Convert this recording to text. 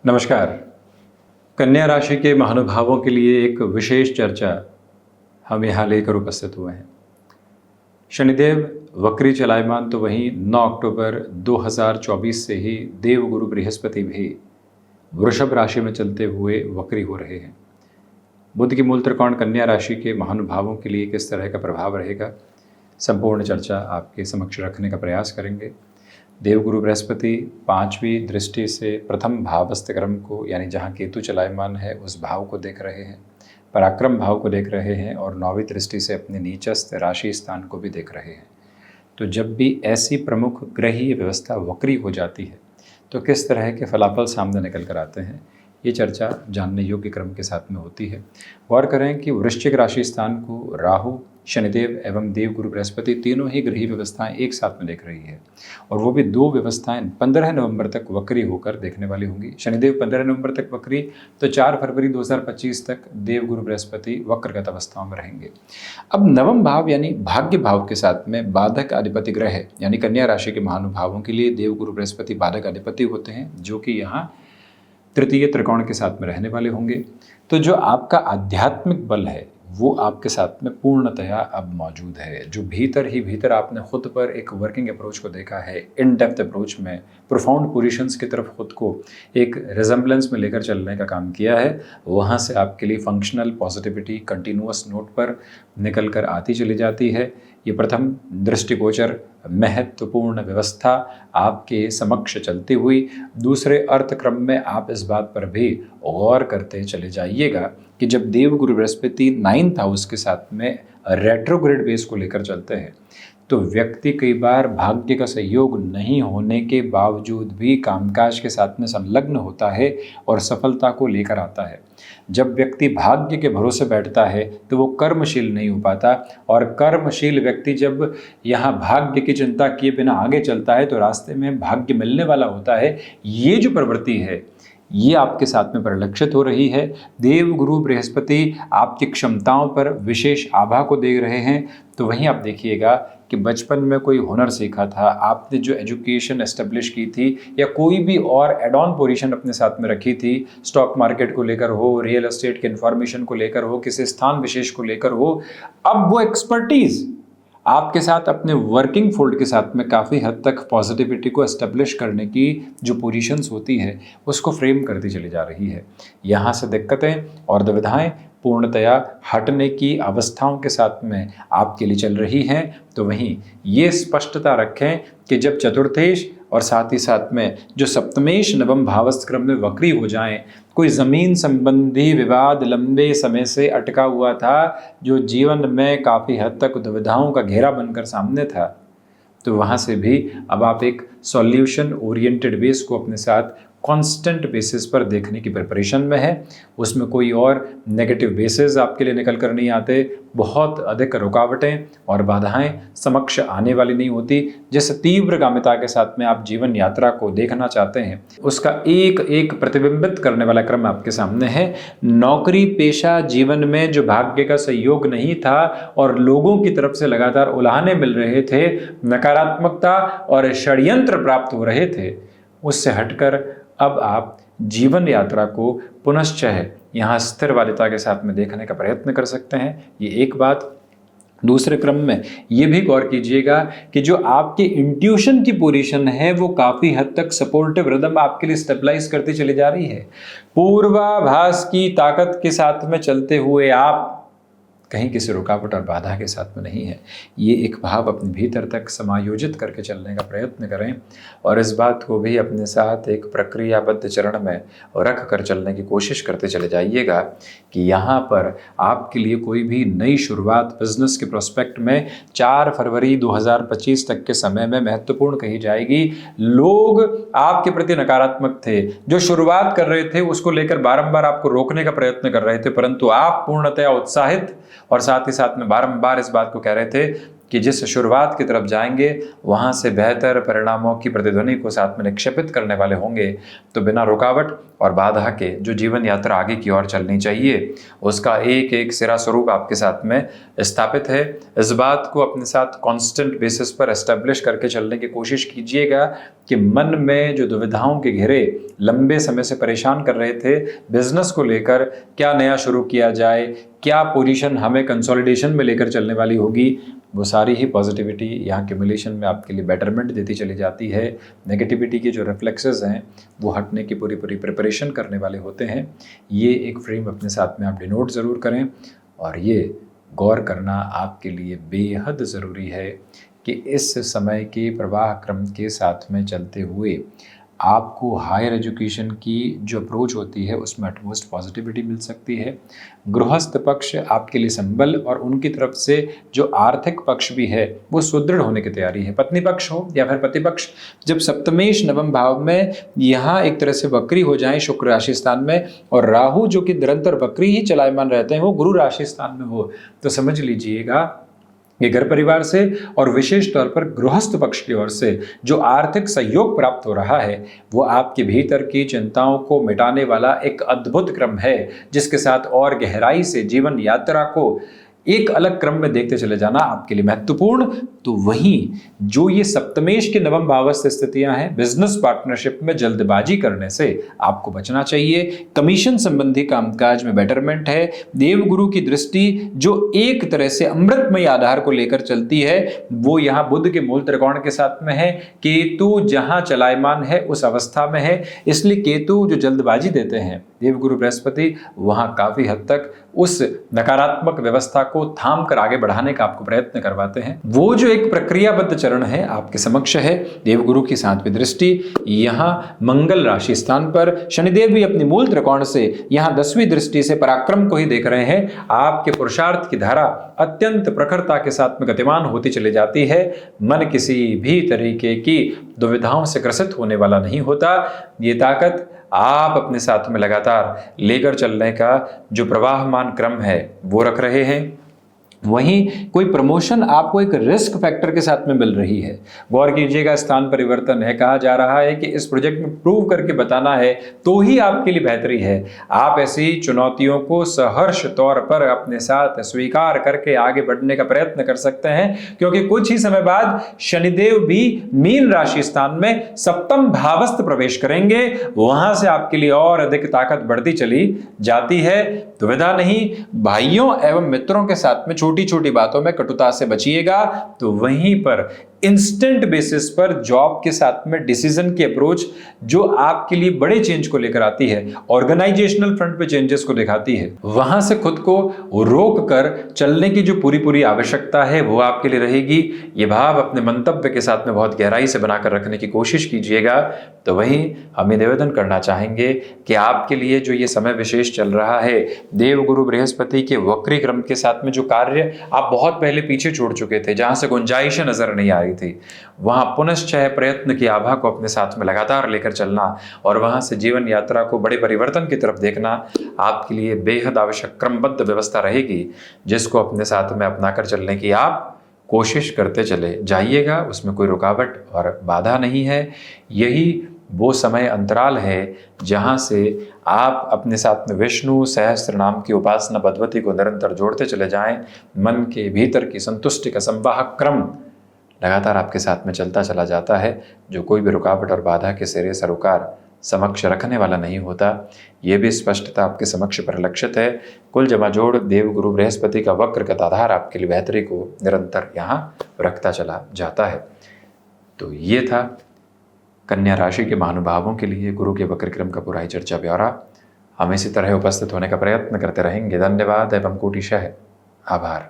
नमस्कार। कन्या राशि के महानुभावों के लिए एक विशेष चर्चा हम यहाँ लेकर उपस्थित हुए हैं। शनिदेव वक्री चलायमान, तो वहीं 9 अक्टूबर 2024 से ही देवगुरु बृहस्पति भी वृषभ राशि में चलते हुए वक्री हो रहे हैं। बुध की मूल त्रिकोण कन्या राशि के महानुभावों के लिए किस तरह का प्रभाव रहेगा, संपूर्ण चर्चा आपके समक्ष रखने का प्रयास करेंगे। देवगुरु बृहस्पति 5वीं दृष्टि से प्रथम भावस्थ क्रम को, यानी जहाँ केतु चलायमान है उस भाव को देख रहे हैं, पराक्रम भाव को देख रहे हैं और 9वीं दृष्टि से अपने नीचस्थ राशि स्थान को भी देख रहे हैं। तो जब भी ऐसी प्रमुख ग्रहीय व्यवस्था वक्री हो जाती है तो किस तरह के फलाफल सामने निकल कर आते हैं, ये चर्चा जानने योग्य क्रम के साथ में होती है। गौर करें कि वृश्चिक राशि स्थान को राहु, शनिदेव एवं देवगुरु बृहस्पति तीनों ही ग्रही व्यवस्थाएं एक साथ में देख रही है और वो भी दो व्यवस्थाएं 15 नवंबर तक वक्री होकर देखने वाली होंगी। शनिदेव 15 नवंबर तक वक्री, तो 4 फरवरी 2025 तक देवगुरु बृहस्पति वक्रगत अवस्थाओं में रहेंगे। अब नवम भाव यानी भाग्य भाव के साथ में बाधक अधिपति ग्रह यानी कन्या राशि के महानुभावों के लिए देवगुरु बृहस्पति बाधक अधिपति होते हैं, जो कि यहाँ तृतीय त्रिकोण के साथ में रहने वाले होंगे। तो जो आपका आध्यात्मिक बल है वो आपके साथ में पूर्णतया अब मौजूद है। जो भीतर ही भीतर आपने खुद पर एक वर्किंग अप्रोच को देखा है, इन डेप्थ अप्रोच में प्रोफाउंड पोजीशंस की तरफ खुद को एक रिजेम्बलेंस में लेकर चलने का काम किया है, वहाँ से आपके लिए फंक्शनल पॉजिटिविटी कंटिन्यूअस नोट पर निकल कर आती चली जाती है। ये प्रथम दृष्टिगोचर महत्वपूर्ण व्यवस्था आपके समक्ष चलती हुई दूसरे अर्थक्रम में आप इस बात पर भी गौर करते चले जाइएगा कि जब देवगुरु बृहस्पति 9th हाउस के साथ में रेट्रोग्रेड बेस को लेकर चलते हैं तो व्यक्ति कई बार भाग्य का सहयोग नहीं होने के बावजूद भी कामकाज के साथ में संलग्न होता है और सफलता को लेकर आता है। जब व्यक्ति भाग्य के भरोसे बैठता है तो वो कर्मशील नहीं हो पाता, और कर्मशील व्यक्ति जब यहाँ भाग्य की चिंता किए बिना आगे चलता है तो रास्ते में भाग्य मिलने वाला होता है। ये जो प्रवृत्ति है ये आपके साथ में परिलक्षित हो रही है। देवगुरु बृहस्पति आपकी क्षमताओं पर विशेष आभा को दे रहे हैं। तो वहीं आप देखिएगा कि बचपन में कोई हुनर सीखा था, आपने जो एजुकेशन एस्टेब्लिश की थी या कोई भी और एड ऑन पोजीशन अपने साथ में रखी थी, स्टॉक मार्केट को लेकर हो, रियल एस्टेट के इन्फॉर्मेशन को लेकर हो, किसी स्थान विशेष को लेकर हो, अब वो एक्सपर्टीज़ आपके साथ अपने वर्किंग फोल्ड के साथ में काफ़ी हद तक पॉजिटिविटी को एस्टेब्लिश करने की जो पोजीशंस होती है उसको फ्रेम करती चली जा रही है। यहाँ से दिक्कतें और दुविधाएं पूर्णतया हटने की अवस्थाओं के साथ में आपके लिए चल रही हैं। तो वहीं ये स्पष्टता रखें कि जब चतुर्थेश और साथ ही साथ में जो सप्तमेश नवम भावस्थ क्रम में वक्री हो जाएं, कोई ज़मीन संबंधी विवाद लंबे समय से अटका हुआ था, जो जीवन में काफ़ी हद तक दुविधाओं का घेरा बनकर सामने था, तो वहाँ से भी अब आप एक सॉल्यूशन ओरिएंटेड बेस को अपने साथ कांस्टेंट बेसिस पर देखने की प्रिपरेशन में है। उसमें कोई और नेगेटिव बेसिस आपके लिए निकल कर नहीं आते, बहुत अधिक रुकावटें और बाधाएं समक्ष आने वाली नहीं होती। जिस तीव्रगामिता के साथ में आप जीवन यात्रा को देखना चाहते हैं उसका एक एक प्रतिबिंबित करने वाला क्रम आपके सामने है। नौकरी पेशा जीवन में जो भाग्य का सहयोग नहीं था और लोगों की तरफ से लगातार उलाहने मिल रहे थे, नकारात्मकता और षड्यंत्र प्राप्त हो रहे थे, उससे हटकर अब आप जीवन यात्रा को पुनश्च यहाँ स्थिर वालिता के साथ में देखने का प्रयत्न कर सकते हैं। ये एक बात। दूसरे क्रम में ये भी गौर कीजिएगा कि जो आपकी इंट्यूशन की पोजीशन है वो काफ़ी हद तक सपोर्टिव रिदम आपके लिए स्टेबलाइज करती चली जा रही है। पूर्वाभास की ताकत के साथ में चलते हुए आप कहीं किसी रुकावट और बाधा के साथ में नहीं है। ये एक भाव अपने भीतर तक समायोजित करके चलने का प्रयत्न करें और इस बात को भी अपने साथ एक प्रक्रियाबद्ध चरण में रख कर चलने की कोशिश करते चले जाइएगा कि यहाँ पर आपके लिए कोई भी नई शुरुआत बिजनेस के प्रोस्पेक्ट में 4 फरवरी 2025 तक के समय में महत्वपूर्ण कही जाएगी। लोग आपके प्रति नकारात्मक थे, जो शुरुआत कर रहे थे उसको लेकर बारंबार आपको रोकने का प्रयत्न कर रहे थे, परंतु आप पूर्णतया उत्साहित और साथ ही साथ में बारंबार इस बात को कह रहे थे कि जिस शुरुआत की तरफ जाएंगे वहाँ से बेहतर परिणामों की प्रतिध्वनि को साथ में निक्षेपित करने वाले होंगे। तो बिना रुकावट और बाधा के जो जीवन यात्रा आगे की ओर चलनी चाहिए उसका एक एक सिरा स्वरूप आपके साथ में स्थापित है। इस बात को अपने साथ कांस्टेंट बेसिस पर एस्टेब्लिश करके चलने की कोशिश कीजिएगा कि मन में जो दुविधाओं के घेरे लंबे समय से परेशान कर रहे थे, बिजनेस को लेकर क्या नया शुरू किया जाए, क्या पोजीशन हमें कंसोलिडेशन में लेकर चलने वाली होगी, वो सारी ही पॉजिटिविटी यहाँ क्यूमुलेशन में आपके लिए बेटरमेंट देती चली जाती है। नेगेटिविटी के जो रिफ्लेक्सेस हैं वो हटने की पूरी प्रिपरेशन करने वाले होते हैं। ये एक फ्रेम अपने साथ में आप डिनोट ज़रूर करें और ये गौर करना आपके लिए बेहद ज़रूरी है कि इस समय के प्रवाह क्रम के साथ में चलते हुए आपको हायर एजुकेशन की जो अप्रोच होती है उसमें अटमोस्ट पॉजिटिविटी मिल सकती है। गृहस्थ पक्ष आपके लिए संबल और उनकी तरफ से जो आर्थिक पक्ष भी है वो सुदृढ़ होने की तैयारी है। पत्नी पक्ष हो या फिर पति पक्ष, जब सप्तमेश नवम भाव में यहाँ एक तरह से वक्री हो जाए शुक्र राशि स्थान में और राहु जो कि निरंतर वक्री ही चलायमान रहते हैं वो गुरु राशि स्थान में हो, तो समझ लीजिएगा ये घर परिवार से और विशेष तौर पर गृहस्थ पक्ष की ओर से जो आर्थिक सहयोग प्राप्त हो रहा है वो आपके भीतर की चिंताओं को मिटाने वाला एक अद्भुत क्रम है, जिसके साथ और गहराई से जीवन यात्रा को एक अलग क्रम में देखते चले जाना आपके लिए महत्वपूर्ण। तो वहीं जो ये सप्तमेश के नवम भावस्थ स्थितियां हैं, बिजनेस पार्टनरशिप में जल्दबाजी करने से आपको बचना चाहिए। कमीशन संबंधी कामकाज में बेटरमेंट है। देवगुरु की दृष्टि जो एक तरह से अमृतमय आधार को लेकर चलती है वो यहाँ बुध के मूल त्रिकोण के साथ में है। केतु जहां चलायमान है उस अवस्था में है, इसलिए केतु जो जल्दबाजी देते हैं देवगुरु बृहस्पति वहां काफी हद तक उस नकारात्मक व्यवस्था को थाम कर आगे बढ़ाने का आपको प्रयत्न करवाते हैं। वो जो एक प्रक्रियाबद्ध चरण है आपके समक्ष है। देवगुरु की 7वीं दृष्टि यहाँ मंगल राशि स्थान पर, शनिदेव भी अपनी मूल त्रिकोण से यहाँ 10वीं दृष्टि से पराक्रम को ही देख रहे हैं। आपके पुरुषार्थ की धारा अत्यंत प्रखरता के साथ में गतिमान होती चली जाती है। मन किसी भी तरीके की दुविधाओं से ग्रसित होने वाला नहीं होता। ये ताकत आप अपने साथ में लगातार लेकर चलने का जो प्रवाहमान क्रम है वो रख रहे हैं। वहीं कोई प्रमोशन आपको एक रिस्क फैक्टर के साथ में मिल रही है। गौर कीजिएगा, स्थान परिवर्तन है, कहा जा रहा है कि इस प्रोजेक्ट में प्रूव करके बताना है तो ही आपके लिए बेहतरी है। आप ऐसी चुनौतियों को सहर्ष तौर पर अपने साथ स्वीकार करके आगे बढ़ने का प्रयत्न कर सकते हैं, क्योंकि कुछ ही समय बाद शनिदेव भी मीन राशि स्थान में सप्तम भावस्थ प्रवेश करेंगे। वहां से आपके लिए और अधिक ताकत बढ़ती चली जाती है। दुविधा नहीं, भाइयों एवं मित्रों के साथ में छोटी छोटी बातों में कटुता से बचिएगा। तो वहीं पर इंस्टेंट बेसिस पर जॉब के साथ में डिसीजन की अप्रोच जो आपके लिए बड़े चेंज को लेकर आती है, ऑर्गेनाइजेशनल फ्रंट पे चेंजेस को दिखाती है, वहां से खुद को रोक कर चलने की जो पूरी आवश्यकता है वो आपके लिए रहेगी। ये भाव अपने मंतव्य के साथ में बहुत गहराई से बनाकर रखने की कोशिश कीजिएगा। तो वहीं हम निवेदन करना चाहेंगे कि आपके लिए जो ये समय विशेष चल रहा है, देवगुरु बृहस्पति के वक्री क्रम के साथ में जो कार्य आप बहुत पहले पीछे छोड़ चुके थे, जहां से गुंजाइश नजर नहीं आ रही थी, वहां पुनश्चय प्रयत्न की आभा को अपने साथ में लगातार लेकर चलना और वहां से जीवन यात्रा को बड़े परिवर्तन की तरफ देखना आपके लिए बेहद आवश्यक क्रमबद्ध व्यवस्था रहेगी, जिसको अपने साथ में अपनाकर चलने की आप कोशिश करते चले जाइएगा। उसमें कोई रुकावट और बाधा नहीं है। यही वो समय अंतराल है जहां से आप अपने साथ में विष्णु सहस्त्र नाम की उपासना पद्धति को निरंतर जोड़ते चले जाएं। मन के भीतर की संतुष्टि का संवाहक क्रम लगातार आपके साथ में चलता चला जाता है, जो कोई भी रुकावट और बाधा के सिरे सरोकार समक्ष रखने वाला नहीं होता। ये भी स्पष्टता आपके समक्ष परिलक्षित है। कुल जमा जोड़ देवगुरु बृहस्पति का वक्र गताधार आपके लिए बेहतरी को निरंतर यहाँ रखता चला जाता है। तो ये था कन्या राशि के महानुभावों के लिए गुरु के वक्र क्रम का पूरा ही चर्चा ब्यौरा। हम इसी तरह उपस्थित होने का प्रयत्न करते रहेंगे। धन्यवाद एवं कोटिशः आभार।